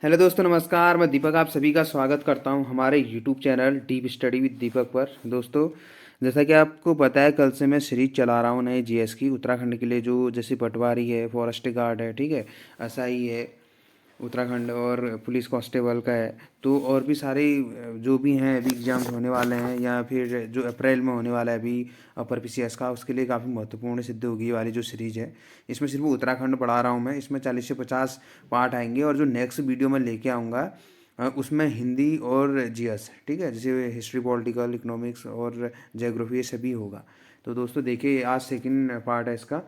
Hello दोस्तों, नमस्कार। मैं दीपक आप सभी का स्वागत करता हूं हमारे YouTube channel Deep Study with Deepak पर। दोस्तों, जैसा कि आपको पता है, कल से मैं सीरीज चला रहा हूं नए जीएस की उत्तराखंड के लिए, जो जैसे पटवारी है, फॉरेस्ट गार्ड है, ठीक है, एसआई है उत्तराखंड, और पुलिस कांस्टेबल का है। तो और भी सारे जो भी हैं अभी एग्ज़ाम्स होने वाले हैं, या फिर जो अप्रैल में होने वाला है अभी अपर पीसीएस का, उसके लिए काफ़ी महत्वपूर्ण सिद्ध होगी ये वाली जो सीरीज़ है। इसमें सिर्फ उत्तराखंड पढ़ा रहा हूँ मैं। इसमें 40 से 50 पार्ट आएंगे, और जो नेक्स्ट वीडियो मैं लेके आऊँगा उसमें हिंदी और जीएस, ठीक है, जैसे हिस्ट्री, पॉलिटिकल, इकोनॉमिक्स और ज्योग्राफी, ये सभी होगा। तो दोस्तों देखिए, आज सेकंड पार्ट है इसका।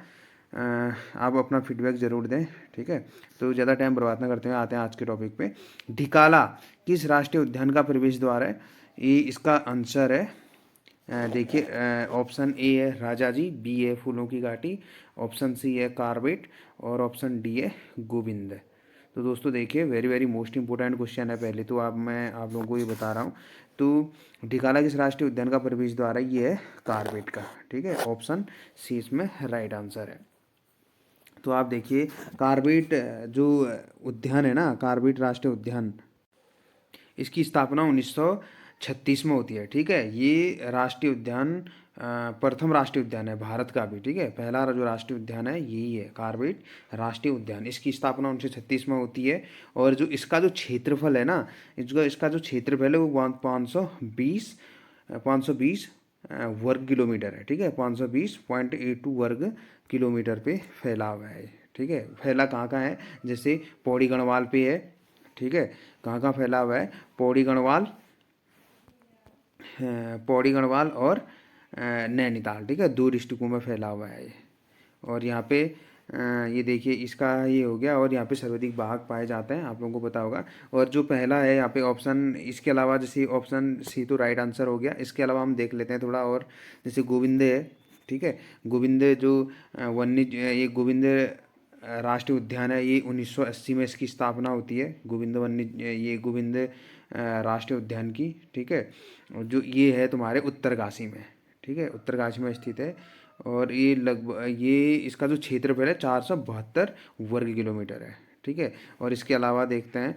आप अपना फीडबैक ज़रूर दें, ठीक है। तो ज़्यादा टाइम बर्बाद ना करते हुए आते हैं आज के टॉपिक पे। ढिकाला किस राष्ट्रीय उद्यान का प्रवेश द्वार है? ये इसका आंसर है, देखिए, ऑप्शन ए है राजाजी, बी है फूलों की घाटी, ऑप्शन सी है कार्बेट, और ऑप्शन डी है गोविंद। तो दोस्तों देखिए, very very most important question है। पहले तो मैं आप लोगों को ये बता रहा हूँ। तो ढिकाला किस राष्ट्रीय उद्यान का प्रवेश द्वार है? ये है कार्बेट का, ठीक है। ऑप्शन सी इसमें राइट आंसर है। तो आप देखिए, कार्बेट जो उद्यान है ना, कार्बेट राष्ट्रीय उद्यान, इसकी स्थापना 1936 में होती है, ठीक है। ये राष्ट्रीय उद्यान प्रथम राष्ट्रीय उद्यान है भारत का भी, ठीक है। पहला जो राष्ट्रीय उद्यान है यही है, कार्बेट राष्ट्रीय उद्यान। इसकी स्थापना 1936 में होती है। और जो इसका जो क्षेत्रफल है ना, इसका जो क्षेत्रफल है वो 520 वर्ग किलोमीटर है, ठीक है। 520.82 वर्ग किलोमीटर पे फैला हुआ है, ठीक है। फैला कहाँ कहाँ है? जैसे पौड़ी गढ़वाल पे है, ठीक है। कहाँ कहाँ फैला हुआ है? पौड़ी गढ़वाल, पौड़ी गढ़वाल और नैनीताल, ठीक है, दो डिस्ट्रिक्टों में फैला हुआ है ये। और यहाँ पे ये देखिए, इसका ये हो गया। और यहाँ पे सर्वाधिक बाघ पाए जाते हैं, आप लोगों को पता होगा। और जो पहला है यहाँ पे ऑप्शन, इसके अलावा जैसे ऑप्शन सी तो राइट आंसर हो गया। इसके अलावा हम देख लेते हैं थोड़ा और। जैसे गोविंद है, ठीक है। गोविंद जो ये गोविंद राष्ट्रीय उद्यान है, ये 1980 में इसकी स्थापना होती है। ये गोविंद राष्ट्रीय उद्यान की, ठीक है। और जो ये है तुम्हारे उत्तरकाशी में, ठीक है, उत्तरकाशी में स्थित है। और ये लगभग, ये इसका जो क्षेत्रफल है 472 वर्ग किलोमीटर है, ठीक है। और इसके अलावा देखते हैं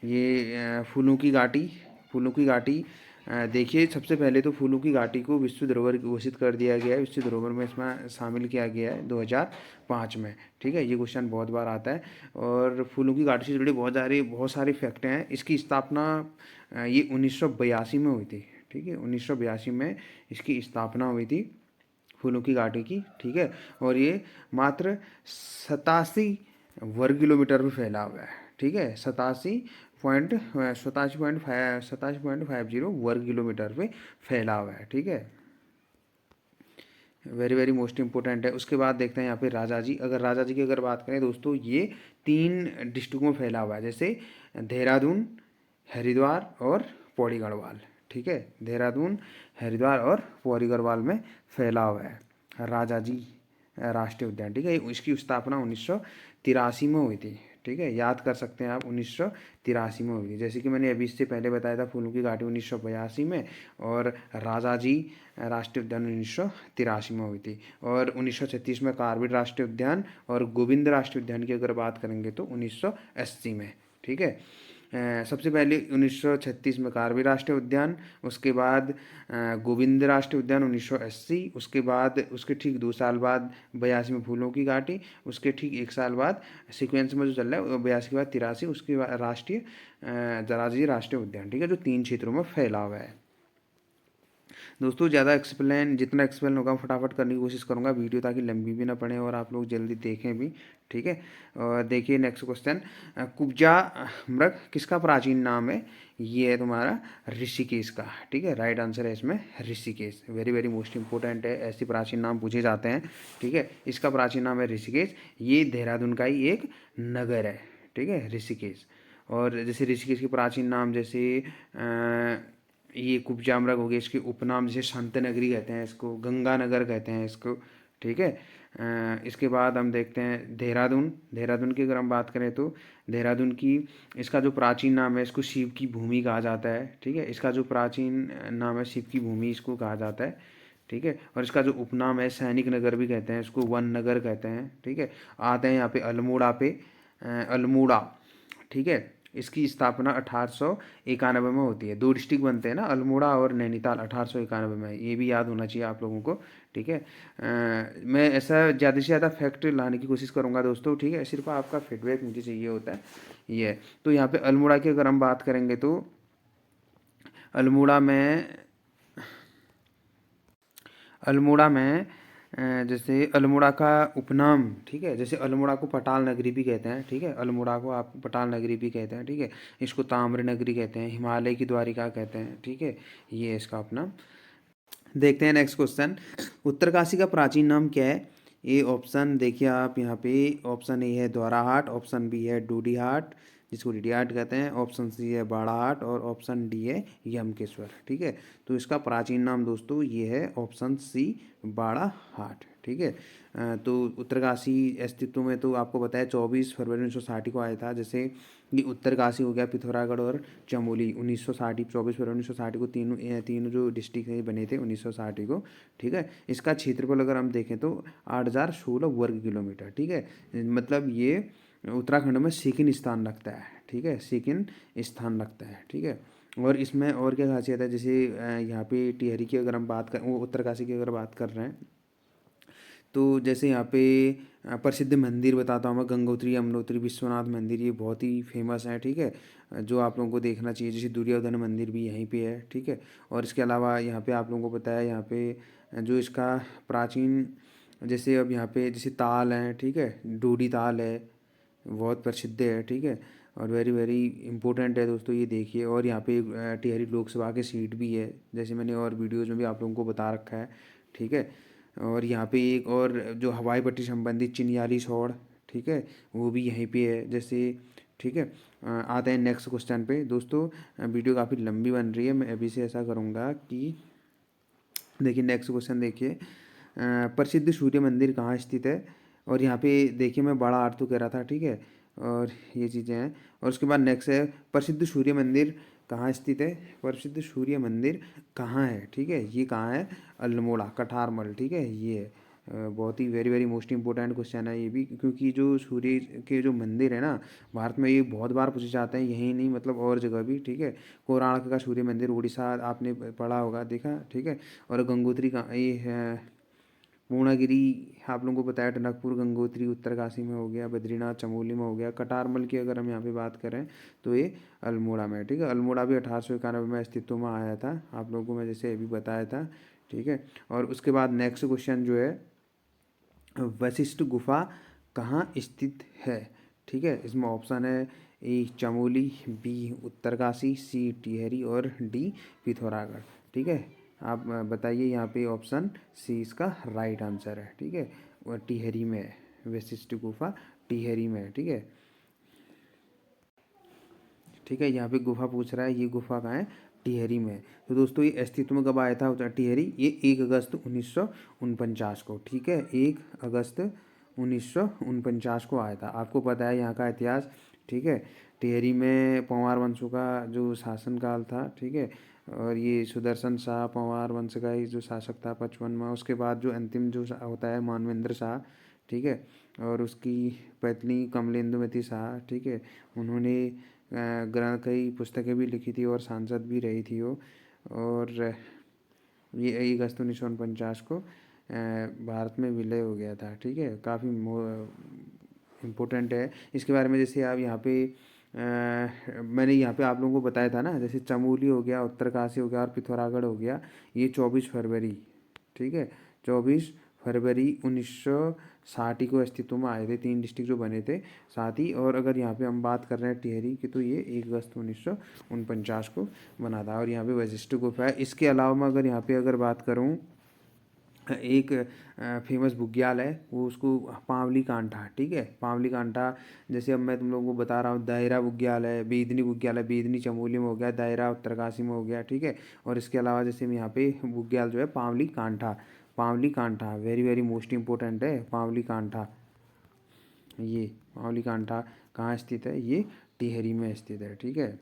ये फूलों की घाटी। फूलों की घाटी, देखिए, सबसे पहले तो फूलों की घाटी को विश्व धरोहर घोषित कर दिया गया है। विश्व धरोहर में इसमें शामिल किया गया है 2005 में, ठीक है। ये क्वेश्चन बहुत बार आता है। और फूलों की घाटी से जुड़े बहुत सारे फैक्ट हैं। इसकी स्थापना ये 1982 में हुई थी, ठीक है। 1982 में इसकी स्थापना हुई थी फूलों की घाटी की, ठीक है। और ये मात्र 87 वर्ग किलोमीटर में फैला हुआ है, ठीक है। 87.50 वर्ग किलोमीटर पे फैला हुआ है, ठीक है। वेरी वेरी मोस्ट इंपॉर्टेंट है। उसके बाद देखते हैं यहाँ पे राजा जी। अगर राजा जी की अगर बात करें दोस्तों, ये 3 डिस्ट्रिक्टों में फैला हुआ है, जैसे देहरादून, हरिद्वार और पौड़ी गढ़वाल, ठीक है। देहरादून, हरिद्वार और पौड़ी गढ़वाल में फैला हुआ है राजा जी राष्ट्रीय उद्यान, ठीक है। इसकी स्थापना 1983 में हुई थी, ठीक है। याद कर सकते हैं आप, 1983 में हुई थी। जैसे कि मैंने अभी इससे पहले बताया था, फूलों की घाटी 1982 में, और राजा जी राष्ट्रीय उद्यान 1983 में हुई थी। और 1936 में कार्बेट राष्ट्रीय उद्यान, और गोविंद राष्ट्रीय उद्यान की अगर बात करेंगे तो 1980 में, ठीक है। सबसे पहले 1936 में कार्बी राष्ट्रीय उद्यान, उसके बाद गोविंद राष्ट्रीय उद्यान 1980, उसके बाद उसके ठीक 2 साल बाद 82 में फूलों की घाटी, उसके ठीक 1 साल बाद सीक्वेंस में जो चल रहा है 82 के बाद 83, उसके बाद राष्ट्रीय जराजी राष्ट्रीय उद्यान, ठीक है, जो 3 क्षेत्रों में फैला हुआ है। दोस्तों, ज़्यादा एक्सप्लेन जितना एक्सप्लेन होगा फटाफट करने की कोशिश करूँगा वीडियो, ताकि लंबी भी ना पड़े और आप लोग जल्दी देखें भी, ठीक है। और देखिए नेक्स्ट क्वेश्चन, कुब्जा मृग किसका प्राचीन नाम है? ये है तुम्हारा ऋषिकेश का, ठीक है। राइट आंसर है इसमें Rishikesh. Very very most important है, ऐसे प्राचीन नाम पूछे जाते हैं, ठीक है। इसका प्राचीन नाम है ऋषिकेश। ये देहरादून का ही एक नगर है, ठीक है, ऋषिकेश। और जैसे ऋषिकेश के प्राचीन नाम, जैसे ये कुब्जामृग हो गया, इसके उपनाम जैसे शांत नगरी कहते हैं इसको, गंगानगर कहते हैं इसको, ठीक है। इसके बाद हम देखते हैं देहरादून। देहरादून की अगर हम बात करें तो देहरादून की, इसका जो प्राचीन नाम है, इसको शिव की भूमि कहा जाता है, ठीक है। इसका जो प्राचीन नाम है, शिव की भूमि इसको कहा जाता है, ठीक है। और इसका जो उपनाम है, सैनिक नगर भी कहते हैं इसको, वन नगर कहते हैं, ठीक है। आते हैं यहाँ पे अल्मोड़ा पे, अल्मोड़ा, ठीक है। इसकी स्थापना 1891 में होती है। दो डिस्ट्रिक्ट बनते हैं ना, अल्मोड़ा और नैनीताल, 1891 में। ये भी याद होना चाहिए आप लोगों को, ठीक है। मैं ऐसा ज़्यादा से ज़्यादा फैक्ट लाने की कोशिश करूँगा दोस्तों, ठीक है। सिर्फ आपका फीडबैक मुझे चाहिए होता है ये। तो यहाँ पे अल्मोड़ा की अगर हम बात करेंगे तो अल्मोड़ा में अल्मोड़ा में जैसे अल्मोड़ा का उपनाम, ठीक है, जैसे अल्मोड़ा को पटाल नगरी भी कहते हैं, ठीक है। अल्मोड़ा को आप पटाल नगरी भी कहते हैं, ठीक है। इसको ताम्र नगरी कहते हैं, हिमालय की द्वारिका कहते हैं, ठीक है। ये है इसका उपनाम। देखते हैं नेक्स्ट क्वेश्चन। उत्तरकाशी का प्राचीन नाम क्या है? ए ऑप्शन देखिए आप यहाँ पे, ऑप्शन ए है द्वाराहाट, ऑप्शन बी है डूडीहाट जिसको डीडीहाट कहते हैं, ऑप्शन सी है बाड़ाहाट और ऑप्शन डी है यमकेश्वर, ठीक है। तो इसका प्राचीन नाम दोस्तों ये है ऑप्शन सी बाड़ाहाट, ठीक है। तो उत्तरकाशी अस्तित्व में तो आपको बताया 24 फरवरी 1960 को आया था। जैसे ये उत्तरकाशी हो गया, पिथौरागढ़ और चमोली 1960, 24 फरवरी 1960 को तीनों जो डिस्ट्रिक्ट है बने थे 1960 को, ठीक है। इसका क्षेत्रफल अगर हम देखें तो 8016 वर्ग किलोमीटर, ठीक है। मतलब ये उत्तराखंड में सेकंड स्थान रखता है, ठीक है, सेकंड स्थान रखता है, ठीक है। और इसमें और क्या खासियत है, जैसे यहाँ पे टिहरी की अगर हम बात कर, वो उत्तरकाशी की अगर बात कर रहे हैं, तो जैसे यहाँ पे प्रसिद्ध मंदिर बताता हूँ मैं, गंगोत्री यमुनोत्री विश्वनाथ मंदिर, ये बहुत ही फेमस है, ठीक है। जो आप लोगों को देखना चाहिए। जैसे दुर्योधन मंदिर भी यहीं पे है, ठीक है। और इसके अलावा यहाँ पे आप लोगों को पता है, यहाँ पे जो इसका प्राचीन, जैसे अब यहाँ पे जैसे ताल हैं, ठीक है, डूडी ताल है, बहुत प्रसिद्ध है, ठीक है। और वेरी वेरी इंपॉर्टेंट है दोस्तों, ये देखिए। और यहाँ पे टिहरी लोकसभा की सीट भी है, जैसे मैंने और वीडियोज़ में भी आप लोगों को बता रखा है, ठीक है। और यहाँ पे एक और जो हवाई पट्टी संबंधित चिनियाली सौड़, ठीक है, वो भी यहीं पे है जैसे, ठीक है। आते हैं नेक्स्ट क्वेश्चन पे दोस्तों। वीडियो काफ़ी लंबी बन रही है, मैं अभी से ऐसा करूँगा कि देखिए नेक्स्ट क्वेश्चन देखिए। प्रसिद्ध सूर्य मंदिर कहाँ स्थित है? और यहाँ पे देखिए मैं बड़ा आर तो कह रहा था, ठीक है। और ये चीज़ें हैं। और उसके बाद नेक्स्ट है प्रसिद्ध सूर्य मंदिर कहाँ स्थित है? प्रसिद्ध सूर्य मंदिर कहाँ है, ठीक है। ये कहाँ है? अल्मोड़ा कठारमल, ठीक है। ये है बहुत ही very very most important question है ये भी, क्योंकि जो सूर्य के जो मंदिर है ना भारत में, ये बहुत बार पूछे जाते हैं, यहीं नहीं मतलब और जगह भी, ठीक है। कोणार्क का सूर्य मंदिर उड़ीसा आपने पढ़ा होगा, देखा, ठीक है। और गंगोत्री का ये है पूर्णागिरी, आप लोगों को बताया टनकपुर गंगोत्री उत्तरकाशी में हो गया, बद्रीनाथ चमोली में हो गया। कटारमल की अगर हम यहाँ पे बात करें तो ये अल्मोड़ा में, ठीक है। अल्मोड़ा भी 1891 में अस्तित्व में आया था, आप लोगों को मैं जैसे अभी बताया था, ठीक है। और उसके बाद नेक्स्ट क्वेश्चन जो है, वशिष्ठ गुफा कहाँ स्थित है, ठीक है। इसमें ऑप्शन है ए चमोली, बी उत्तरकाशी, सी टिहरी और डी पिथौरागढ़, ठीक है। आप बताइए, यहाँ पे ऑप्शन सी इसका राइट आंसर है, ठीक है। वह टिहरी में है, वशिष्ठ गुफा टिहरी में है, ठीक है। ठीक है, यहाँ पे गुफा पूछ रहा है, ये गुफा कहाँ है? टिहरी में है। तो दोस्तों ये अस्तित्व में कब आया था टिहरी? ये 1 अगस्त 1949 को, ठीक है, 1 अगस्त 1949 को आया था। आपको पता है यहाँ का इतिहास, ठीक है। टिहरी में पंवार वंशों का जो शासनकाल था, ठीक है। और ये सुदर्शन शाह पंवार वंश का ही जो शासक था 55वां। उसके बाद जो अंतिम जो होता है मानवेंद्र शाह, ठीक है। और उसकी पत्नी कमलेंदुमती शाह, ठीक है। उन्होंने ग्रंथ कई पुस्तकें भी लिखी थी और सांसद भी रही थी वो। और ये 1 अगस्त 1949 को भारत में विलय हो गया था, ठीक है। काफ़ी इम्पोर्टेंट है इसके बारे में। जैसे आप यहाँ पे मैंने यहाँ पे आप लोगों को बताया था ना, जैसे चमोली हो गया, उत्तरकाशी हो गया और पिथौरागढ़ हो गया, ये 24 फरवरी, ठीक है, 24 फरवरी 1960 को अस्तित्व में आए थे, तीन डिस्ट्रिक्ट जो बने थे साथ ही। और अगर यहाँ पे हम बात कर रहे हैं टिहरी की, तो ये 1 अगस्त 1949 को बना था। और यहाँ पे वशिष्ठ गुफा है। इसके अलावा मैं अगर यहाँ पे अगर बात करूँ, एक फेमस बुग्याल है, वो उसको पावली कांठा, ठीक है, पावली कांठा। जैसे अब मैं तुम लोगों को बता रहा हूँ, दायरा बुग्याल है, बेदनी बुग्याल है, बेदनी चमोली में हो गया, दायरा उत्तरकाशी में हो गया, ठीक है। और इसके अलावा जैसे मैं यहाँ पे बुग्याल जो है पावली कांठा, पावली कांठा वेरी वेरी मोस्ट इंपॉर्टेंट है, पावली कांठा। ये पावली कांठा कहाँ स्थित है? ये टिहरी में स्थित है, ठीक है।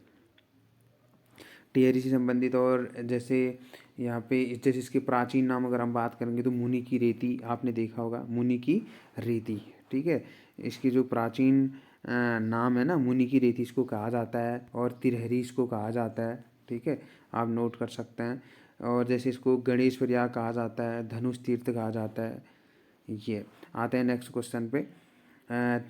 टिहरी से संबंधित और जैसे यहाँ पे जैसे इसके प्राचीन नाम अगर हम बात करेंगे तो मुनि की रेती, आपने देखा होगा मुनि की रेती, ठीक है। इसकी जो प्राचीन नाम है ना, मुनि की रेती इसको कहा जाता है, और तिरहरी इसको कहा जाता है। ठीक है, आप नोट कर सकते हैं। और जैसे इसको गणेश प्रयाग कहा जाता है, धनुष तीर्थ कहा जाता है। ये आते हैं नेक्स्ट क्वेश्चन पे। अ,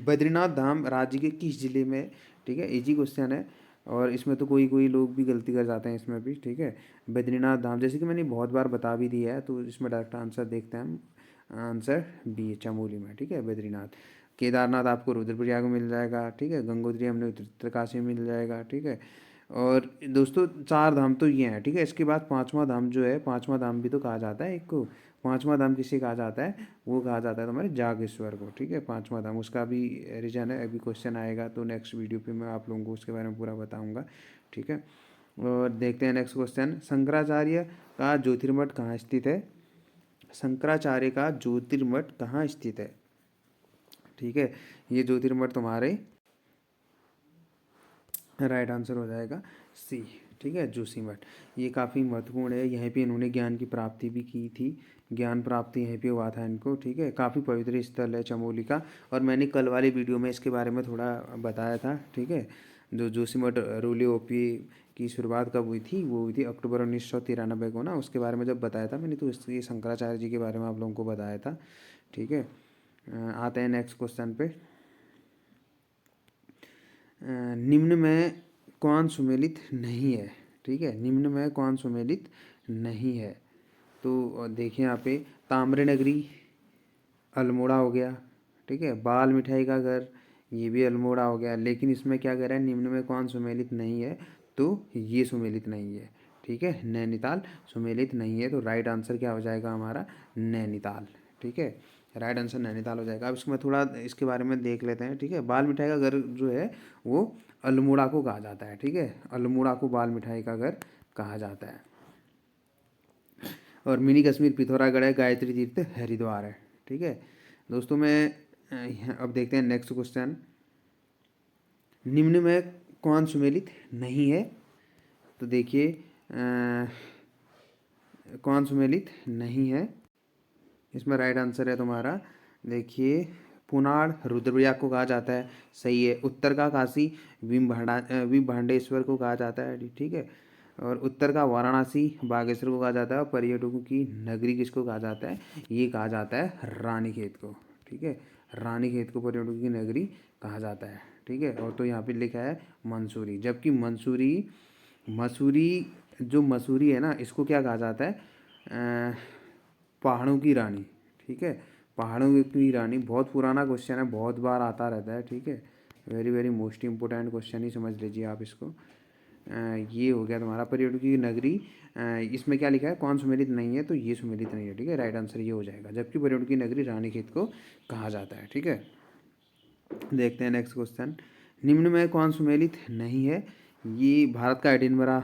बद्रीनाथ धाम राज्य के किस जिले में है? ठीक है, इजी क्वेश्चन है, और इसमें तो कोई कोई लोग भी गलती कर जाते हैं इसमें भी। ठीक है, बद्रीनाथ धाम जैसे कि मैंने बहुत बार बता भी दिया है, तो इसमें डायरेक्ट आंसर देखते हैं हम। आंसर बी है, चमोली में। ठीक है, बद्रीनाथ। केदारनाथ आपको रुद्रप्रयाग में मिल जाएगा। ठीक है, गंगोत्री हमने उत्तरकाशी में मिल जाएगा। ठीक है, और दोस्तों 4 धाम तो ये हैं। ठीक है, इसके बाद 5वां धाम जो है, 5वां धाम भी तो कहा जाता है एक को। 5वां धाम किसे कहा जाता है? वो कहा जाता है तुम्हारे जागेश्वर को। ठीक है, 5वां धाम, उसका भी रीजन है। अभी क्वेश्चन आएगा तो नेक्स्ट वीडियो पे मैं आप लोगों को उसके बारे में पूरा बताऊंगा। ठीक है, और देखते हैं नेक्स्ट क्वेश्चन। शंकराचार्य का ज्योतिर्मठ कहाँ स्थित है? शंकराचार्य का ज्योतिर्मठ कहाँ स्थित है? ठीक है, ये ज्योतिर्मठ तुम्हारे राइट आंसर हो जाएगा सी। ठीक है, जोशीमठ। ये काफ़ी महत्वपूर्ण है, यहीं पे इन्होंने ज्ञान की प्राप्ति भी की थी। ज्ञान प्राप्ति यहीं पे हुआ था इनको। ठीक है, काफ़ी पवित्र स्थल है चमोली का, और मैंने कल वाले वीडियो में इसके बारे में थोड़ा बताया था। ठीक है, जो जोशीमठ रूली ओपी की शुरुआत कब हुई थी? वो हुई थी अक्टूबर 1993 को ना। उसके बारे में जब बताया था मैंने, तो इसलिए शंकराचार्य जी के बारे में आप लोगों को बताया था। ठीक है, आते हैं नेक्स्ट क्वेश्चन पे। निम्न में कौन सुमेलित नहीं है? ठीक है, निम्न में कौन सुमेलित नहीं है? तो देखिए यहाँ पे, ताम्रनगरी अल्मोड़ा हो गया। ठीक है, बाल मिठाई का घर, ये भी अल्मोड़ा हो गया। लेकिन इसमें क्या कह रहा है, निम्न में कौन सुमेलित नहीं है? तो ये सुमेलित नहीं है। ठीक है, नैनीताल सुमेलित नहीं है। तो राइट आंसर क्या हो जाएगा हमारा? नैनीताल। ठीक है, राइट आंसर नैनीताल हो जाएगा। अब इसमें थोड़ा इसके बारे में देख लेते हैं। ठीक है, बाल मिठाई का घर जो है वो अल्मोड़ा को कहा जाता है। ठीक है, अल्मोड़ा को बाल मिठाई का घर कहा जाता है। और मिनी कश्मीर पिथौरागढ़ है, गायत्री तीर्थ हरिद्वार है। ठीक है दोस्तों, मैं अब देखते हैं नेक्स्ट क्वेश्चन। निम्न में कौन सुमेलित नहीं है? तो देखिए, कौन सुमेलित नहीं है? इसमें राइट आंसर है तुम्हारा, देखिए, पुनाड़ रुद्रप्रयाग को कहा जाता है। सही है। उत्तर का काशी विम्भांडेश्वर को कहा जाता है। ठीक है, और उत्तर का वाराणसी बागेश्वर को कहा जाता है। और पर्यटकों की नगरी किसको कहा जाता है? ये कहा जाता है रानीखेत को। ठीक है, रानीखेत को पर्यटकों की नगरी कहा जाता है। ठीक है, और तो यहाँ पे लिखा है मंसूरी, जबकि मसूरी जो मसूरी है ना, इसको क्या कहा जाता है? पहाड़ों की रानी। ठीक है, पहाड़ों की रानी बहुत पुराना क्वेश्चन है, बहुत बार आता रहता है। ठीक है, very very most important question ही समझ लीजिए आप इसको। ये हो गया तुम्हारा पर्यटकों की नगरी। इसमें क्या लिखा है? कौन सुमेलित नहीं है? तो ये सुमेलित नहीं है। ठीक है, राइट आंसर ये हो जाएगा, जबकि पर्यटकों की नगरी रानीखेत को कहा जाता है। ठीक है, देखते हैं नेक्स्ट क्वेश्चन। निम्न में कौन सुमेलित नहीं है? ये भारत का एडिनबरा,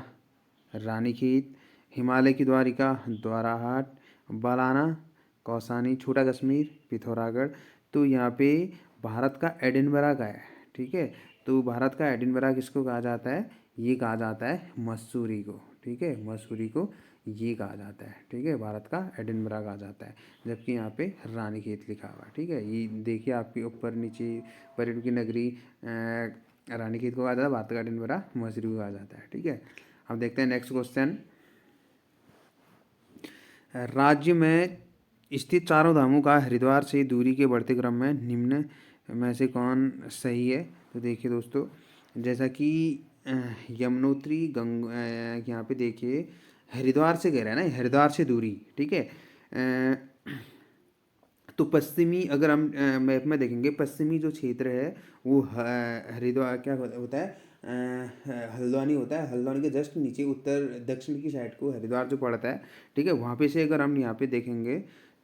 रानीखेत, हिमालय की द्वारिका द्वाराहाट, बालाना, कौसानी, छोटा कश्मीर, पिथौरागढ़। तो यहाँ पे भारत का एडिनबरा का है। ठीक है, तो भारत का एडिनबरा किसको कहा जाता है? ये कहा जाता है मसूरी को। ठीक है, मसूरी को ये कहा जाता है। ठीक है, भारत का एडिनबरा कहा जाता है, जबकि यहाँ पे रानीखेत लिखा हुआ है। ठीक है, ये देखिए आपके ऊपर नीचे, पर्यटन की नगरी रानीखेत को कहा जाता है, भारत का एडिनबरा मसूरी को कहा जाता है। ठीक है, अब देखते हैं नेक्स्ट क्वेश्चन। राज्य में स्थित चारों धामों का हरिद्वार से दूरी के बढ़ते क्रम में निम्न में से कौन सही है? तो देखिए दोस्तों, जैसा कि यमुनोत्री यहाँ पे देखिए, हरिद्वार से कह रहा है ना, हरिद्वार से दूरी। ठीक है, तो पश्चिमी, अगर हम मैप में देखेंगे, पश्चिमी जो क्षेत्र है वो हरिद्वार क्या होता है, हल्द्वानी होता है। हल्द्वानी के जस्ट नीचे उत्तर दक्षिण की साइड को हरिद्वार जो पड़ता है। ठीक है, वहाँ पे से अगर हम यहाँ पे देखेंगे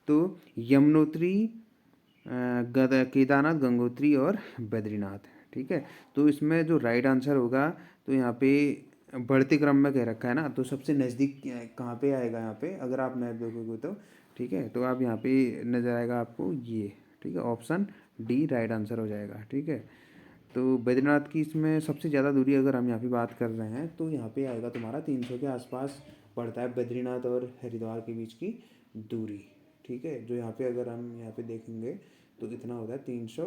तो यमुनोत्री, केदारनाथ, गंगोत्री और बद्रीनाथ। ठीक है, तो इसमें जो राइट आंसर होगा, तो यहाँ पे बढ़ते क्रम में कह रखा है ना, तो सबसे नज़दीक कहाँ पे आएगा? यहाँ पे अगर आप मैप देखोगे तो, ठीक है, तो आप यहाँ पे नज़र आएगा आपको ये। ठीक है, ऑप्शन डी राइट आंसर हो जाएगा। ठीक है, तो बद्रीनाथ की इसमें सबसे ज़्यादा दूरी अगर हम यहाँ पे बात कर रहे हैं, तो यहाँ पे आएगा तुम्हारा 300 के आसपास पड़ता है बद्रीनाथ और हरिद्वार के बीच की दूरी। ठीक है, जो यहाँ पे अगर हम यहाँ पे देखेंगे तो इतना होता है 300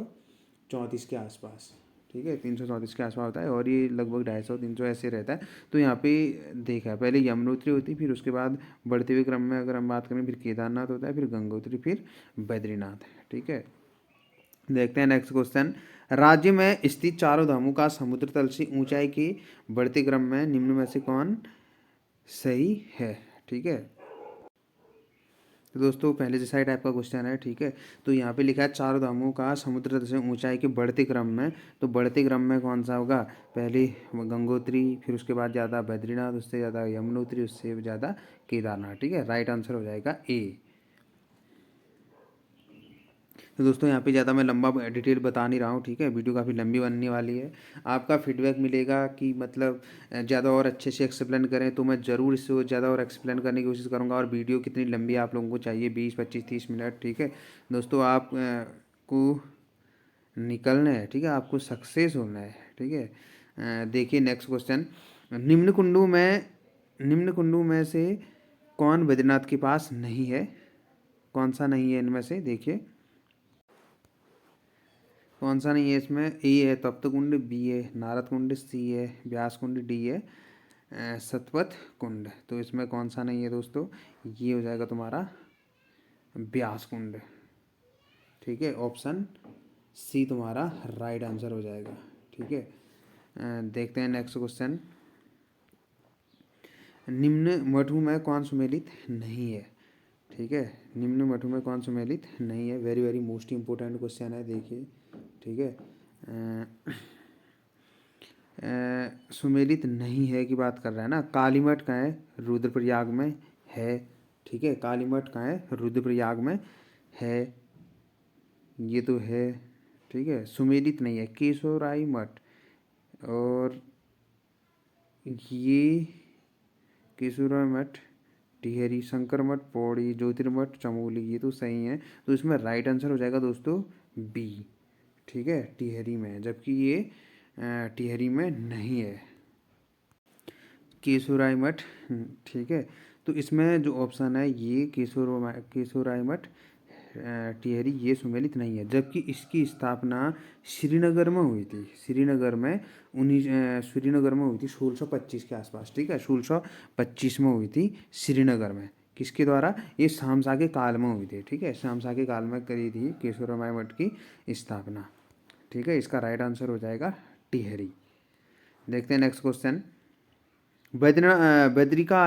334 के आसपास, ठीक है, 334 के आसपास होता है, और ये लगभग 250-300 ऐसे रहता है। तो यहाँ पे देखा है, पहले यमुनोत्री होती है, फिर उसके बाद बढ़ते हुए क्रम में अगर हम बात करें, फिर केदारनाथ होता है, फिर गंगोत्री, फिर बद्रीनाथ, ठीक है। देखते हैं नेक्स्ट क्वेश्चन। राज्य में स्थित चारों धामों का समुद्र तल से ऊंचाई के बढ़ते क्रम में निम्न में से कौन सही है, ठीक है। तो दोस्तों पहले जैसा ही टाइप का क्वेश्चन है, ठीक है। तो यहाँ पे लिखा है चारों धामों का समुद्र तल से ऊंचाई के बढ़ते क्रम में, तो बढ़ते क्रम में कौन सा होगा, पहले गंगोत्री, फिर उसके बाद ज़्यादा बद्रीनाथ, उससे ज़्यादा यमुनोत्री, उससे ज़्यादा केदारनाथ, ठीक है। राइट आंसर हो जाएगा ए। तो दोस्तों यहाँ पे ज़्यादा मैं लंबा डिटेल बता नहीं रहा हूँ, ठीक है, वीडियो काफ़ी लंबी बनने वाली है। आपका फीडबैक मिलेगा कि मतलब ज़्यादा और अच्छे से एक्सप्लेन करें, तो मैं ज़रूर इससे ज़्यादा और एक्सप्लेन करने की कोशिश करूँगा। और वीडियो कितनी लंबी आप लोगों को चाहिए, 20, 25, 30 मिनट, ठीक है। दोस्तों आप को निकलना है, ठीक है, आपको सक्सेस होना है, ठीक है। देखिए नेक्स्ट क्वेश्चन। निम्न कुंडों में से कौन बद्रीनाथ के पास नहीं है, कौन सा नहीं है इनमें से, देखिए कौन सा नहीं है इसमें। ए है तप्त कुंड, बी है नारद कुंड, सी है व्यास कुंड, डी है सतपथ कुंड। तो इसमें कौन सा नहीं है दोस्तों, ये हो जाएगा तुम्हारा व्यास कुंड, ठीक है। ऑप्शन सी तुम्हारा राइट आंसर हो जाएगा, ठीक है। देखते हैं नेक्स्ट क्वेश्चन। निम्न मठों में कौन सुमेलित नहीं है, ठीक है। निम्न मठों में कौन सुमेलित नहीं है, very very most important question है, देखिए, ठीक है। सुमेलित नहीं है की बात कर रहा है ना। कालीमठ कहाँ है, रुद्रप्रयाग में है, ठीक है। कालीमठ कहाँ है, रुद्रप्रयाग में है, ये तो है, ठीक है। सुमेलित नहीं है केशोराई मठ, और ये केशोराई मठ, टिहरी, शंकर मठ, पौड़ी, ज्योतिर्मठ, चमोली, ये तो सही है। तो इसमें राइट आंसर हो जाएगा दोस्तों बी, ठीक है, टिहरी में, जबकि ये टिहरी में नहीं है, केशोराई मठ, ठीक है। तो इसमें जो ऑप्शन है ये केशोराई मठ टिहरी, ये सुमेलित नहीं है, जबकि इसकी स्थापना श्रीनगर में हुई थी, श्रीनगर में श्रीनगर में हुई थी 1625 के आसपास, ठीक है। 1625 में हुई थी श्रीनगर में, किसके द्वारा, ये शामशाह के काल में हुई थी, ठीक है। शामशाह के काल में करी थी केशोराई मठ की स्थापना, ठीक है। इसका राइट आंसर हो जाएगा टिहरी। देखते हैं नेक्स्ट क्वेश्चन। बद्रिका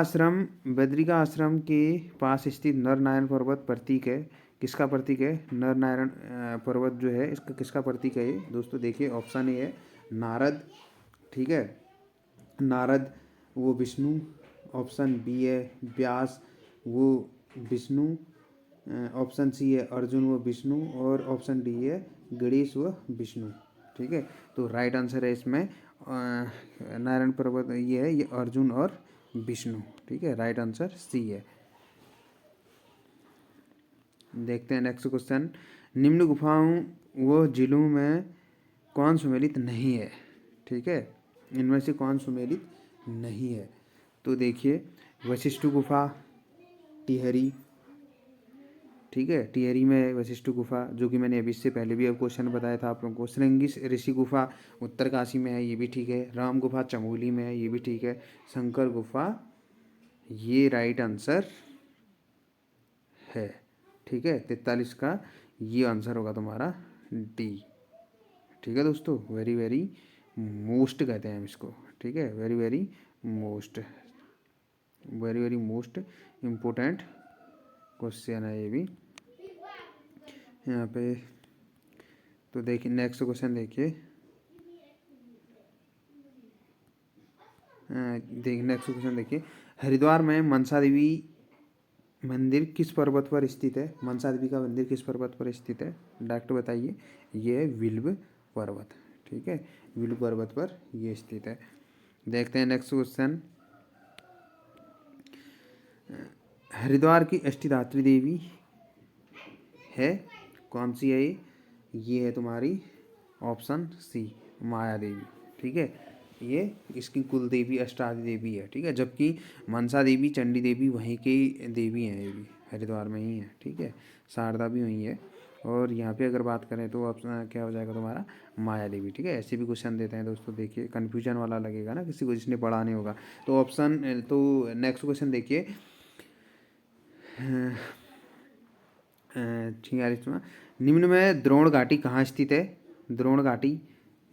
आश्रम के पास स्थित नरनारायण पर्वत प्रतीक है, किसका प्रतीक है, नरनारायण पर्वत जो है इसका किसका प्रतीक है ये दोस्तों। देखिए ऑप्शन ए है नारद, ठीक है, नारद वो विष्णु, ऑप्शन बी है व्यास वो विष्णु, ऑप्शन सी है अर्जुन व विष्णु, और ऑप्शन डी है गणेश व विष्णु, ठीक है। तो राइट आंसर है इसमें नारायण पर्वत, ये है, ये अर्जुन और विष्णु, ठीक है। राइट आंसर सी है। देखते हैं नेक्स्ट क्वेश्चन। निम्न गुफाओं व जिलों में कौन सुमेलित नहीं है, ठीक है, इनमें से कौन सुमेलित नहीं है। तो देखिए वशिष्ठ गुफा, टिहरी, ठीक है, टिहरी में वशिष्ठ गुफा, जो कि मैंने अभी इससे पहले भी अब क्वेश्चन बताया था आप लोगों को। श्रृंगी ऋषि गुफा उत्तरकाशी में है, ये भी ठीक है। राम गुफा चमोली में है, ये भी ठीक है। शंकर गुफा, ये राइट आंसर है, ठीक है। 43 का ये आंसर होगा तुम्हारा डी, ठीक है दोस्तों। वेरी वेरी मोस्ट कहते हैं हम इसको, ठीक है, very very most, very very most important question है ये भी यहाँ पे। तो देखिए नेक्स्ट क्वेश्चन देखिए, नेक्स्ट क्वेश्चन देखिए। हरिद्वार में मनसा देवी मंदिर किस पर्वत पर स्थित है, मनसा देवी का मंदिर किस पर्वत पर स्थित है, डॉक्टर बताइए। ये है विल्व पर्वत, ठीक है, विल्व पर्वत पर ये स्थित है। देखते हैं नेक्स्ट क्वेश्चन। हरिद्वार की अष्टधात्री देवी है, कौन सी है ये है तुम्हारी ऑप्शन सी माया देवी, ठीक है। ये इसकी कुल देवी अष्टादि देवी है, ठीक है, जबकि मनसा देवी चंडी देवी वहीं की देवी हैं, ये भी हरिद्वार में ही है, ठीक है। शारदा भी वहीं है, और यहाँ पे अगर बात करें तो ऑप्शन क्या हो जाएगा तुम्हारा माया देवी, ठीक है। ऐसे भी क्वेश्चन देते हैं दोस्तों, देखिए कन्फ्यूजन वाला लगेगा ना किसी को जिसने पढ़ा नहीं होगा। तो ऑप्शन तो नेक्स्ट क्वेश्चन देखिए 46वां, निम्न में द्रोण घाटी कहाँ स्थित है। द्रोण घाटी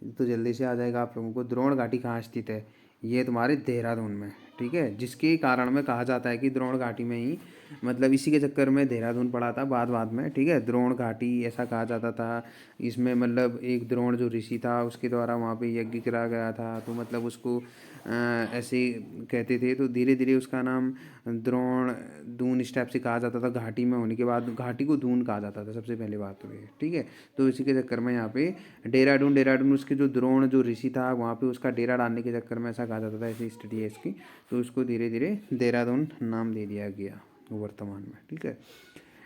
तो जल्दी से आ जाएगा आप लोगों को, द्रोण घाटी कहाँ स्थित है, ये तुम्हारे देहरादून में, ठीक है। जिसके कारण में कहा जाता है कि द्रोण घाटी में ही, मतलब इसी के चक्कर में देहरादून पड़ा था बाद में, ठीक है। द्रोण घाटी ऐसा कहा जाता था, इसमें मतलब एक द्रोण जो ऋषि था उसके द्वारा वहाँ पे यज्ञ करा गया था, तो मतलब उसको ऐसे कहते थे। तो धीरे धीरे उसका नाम द्रोण दून इस टाइप से कहा जाता था। घाटी में होने के बाद घाटी को दून कहा जाता था, सबसे पहले बात तो ये, ठीक है। तो इसी के चक्कर में यहाँ पे डेराडून उसके जो द्रोण जो ऋषि था वहाँ पे उसका डेरा डालने के चक्कर में ऐसा कहा जाता था, ऐसी स्टडी है इसकी। तो उसको धीरे धीरे देहरादून नाम दे दिया गया वर्तमान में, ठीक है।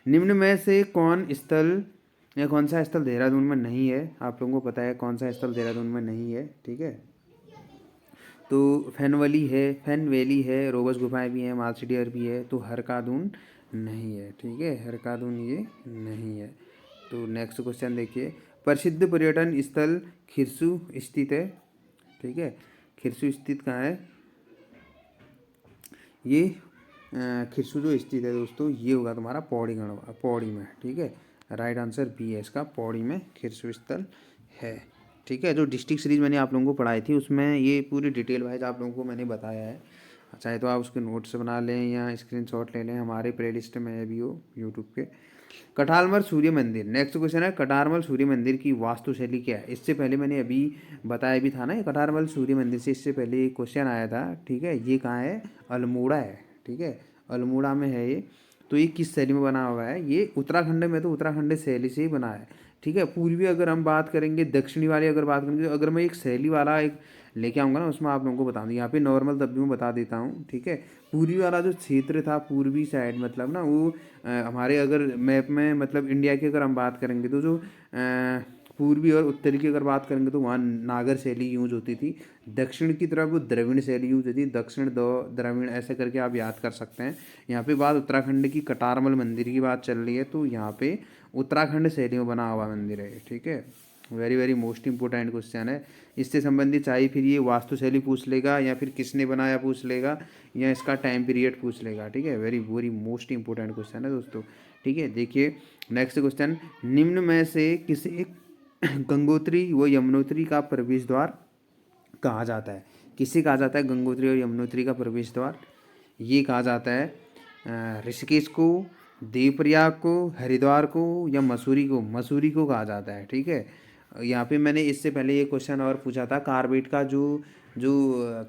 निम्न में से कौन स्थल या कौन सा स्थल देहरादून में नहीं है, आप लोगों को पता है कौन सा स्थल देहरादून में नहीं है, ठीक है। तो फैन वैली है, रोबस गुफाएं भी हैं, मार्सिडियर भी है, तो हरकादून नहीं है, ठीक है। हरकादून ये नहीं है। तो नेक्स्ट क्वेश्चन देखिए, प्रसिद्ध पर्यटन स्थल खिरसू स्थित है, ठीक है। खिरसू स्थित कहाँ है, ये खिरसू जो स्थित है दोस्तों ये होगा तुम्हारा पौड़ी में, ठीक है। राइट आंसर बी है इसका, पौड़ी में खिरसू स्थल है, ठीक है। जो डिस्ट्रिक्ट सीरीज मैंने आप लोगों को पढ़ाई थी उसमें ये पूरी डिटेल वाइज आप लोगों को मैंने बताया है। चाहे तो आप उसके नोट्स बना लें या स्क्रीनशॉट ले लें, हमारे प्लेलिस्ट में है भी वो यूट्यूब पे। कटारमल सूर्य मंदिर, नेक्स्ट क्वेश्चन है, कटारमल सूर्य मंदिर की वास्तुशैली क्या है। इससे पहले मैंने अभी बताया भी था ना, ये कटारमल सूर्य मंदिर से इससे पहले एक क्वेश्चन आया था, ठीक है। ये कहाँ है, अल्मोड़ा है, ठीक है, अल्मोड़ा में है ये। तो ये किस शैली में बना हुआ है, ये उत्तराखंड में, तो उत्तराखंड शैली से ही बना है, ठीक है। पूर्वी अगर हम बात करेंगे, दक्षिणी वाली अगर बात करेंगे, तो अगर मैं एक शैली वाला एक लेके आऊँगा ना उसमें आप लोगों को बता दूँ, यहाँ पे नॉर्मल तब भी मैं बता देता हूँ, ठीक है। पूर्वी वाला जो क्षेत्र था, पूर्वी साइड मतलब ना वो हमारे अगर मैप में मतलब इंडिया की अगर हम बात करेंगे तो जो पूर्वी और उत्तरी की अगर बात करेंगे तो वहाँ नागर शैली यूज होती थी। दक्षिण की तरफ वो द्रविड़ शैली यूज होती थी, दक्षिण दो द्रविड़ ऐसे करके आप याद कर सकते हैं। यहाँ पे बात उत्तराखंड की कटारमल मंदिर की बात चल रही है, तो यहाँ पे उत्तराखंड शैली में बना हुआ मंदिर है, ठीक है। Very very most important question है। इससे संबंधित चाहे फिर ये वास्तुशैली पूछ लेगा या फिर किसने बनाया पूछ लेगा या इसका टाइम पीरियड पूछ लेगा, ठीक है। Very very most important question है दोस्तों, ठीक है। देखिए नेक्स्ट क्वेश्चन, निम्न में से किसे गंगोत्री व यमुनोत्री का प्रवेश द्वार कहा जाता है। किसे कहा जाता है गंगोत्री और यमुनोत्री का प्रवेश द्वार, ये कहा जाता है ऋषिकेश को, देवप्रयाग को, हरिद्वार को या मसूरी को कहा जाता है, ठीक है। यहाँ पे मैंने इससे पहले ये क्वेश्चन और पूछा था, कार्बेट का जो जो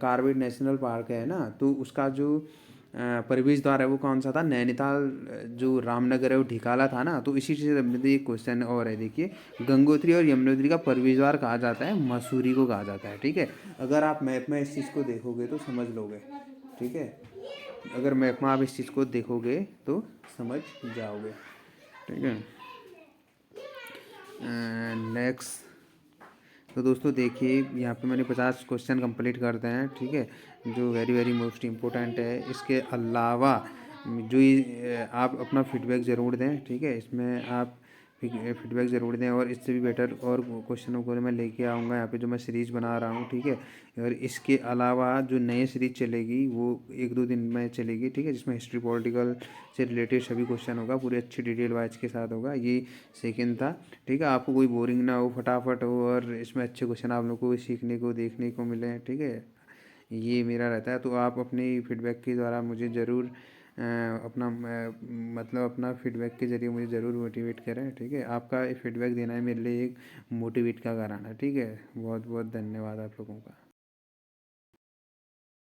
कार्बेट नेशनल पार्क है ना, तो उसका जो प्रवेश द्वार है वो कौन सा था, नैनीताल जो रामनगर है वो ढिकाला था ना। तो इसी से संबंधित एक क्वेश्चन और है, देखिए गंगोत्री और यमुनोत्री का प्रवेश द्वार कहा जाता है, मसूरी को कहा जाता है, ठीक है। अगर आप मैप में इस चीज़ को देखोगे तो समझ लोगे, ठीक है। अगर मैप में आप इस चीज़ को देखोगे तो समझ जाओगे, ठीक है। नेक्स्ट तो दोस्तों देखिए यहाँ पे मैंने 50 क्वेश्चन कंप्लीट करते हैं, ठीक है, जो वेरी वेरी मोस्ट इम्पोर्टेंट है। इसके अलावा जो ये आप अपना फीडबैक ज़रूर दें, ठीक है। इसमें आप फीडबैक ज़रूर दें और इससे भी बेटर और क्वेश्चनों को मैं लेके आऊँगा यहाँ पे जो मैं सीरीज़ बना रहा हूँ, ठीक है। और इसके अलावा जो नई सीरीज चलेगी वो 1-2 दिन में चलेगी, ठीक है, जिसमें हिस्ट्री पॉलिटिकल से रिलेटेड सभी क्वेश्चन होगा, पूरी अच्छी डिटेल वाइज के साथ होगा। ये सेकंड था, ठीक है। आपको कोई बोरिंग ना हो, फटाफट हो और इसमें अच्छे क्वेश्चन आप लोगों को सीखने को देखने को मिले, ठीक है। ये मेरा रहता है। तो आप अपनी फीडबैक के द्वारा मुझे ज़रूर अपना मतलब अपना फीडबैक के ज़रिए मुझे ज़रूर मोटिवेट करें, ठीक है। आपका फीडबैक देना है मेरे लिए एक मोटिवेट का कारण है, ठीक है। बहुत बहुत धन्यवाद आप लोगों का।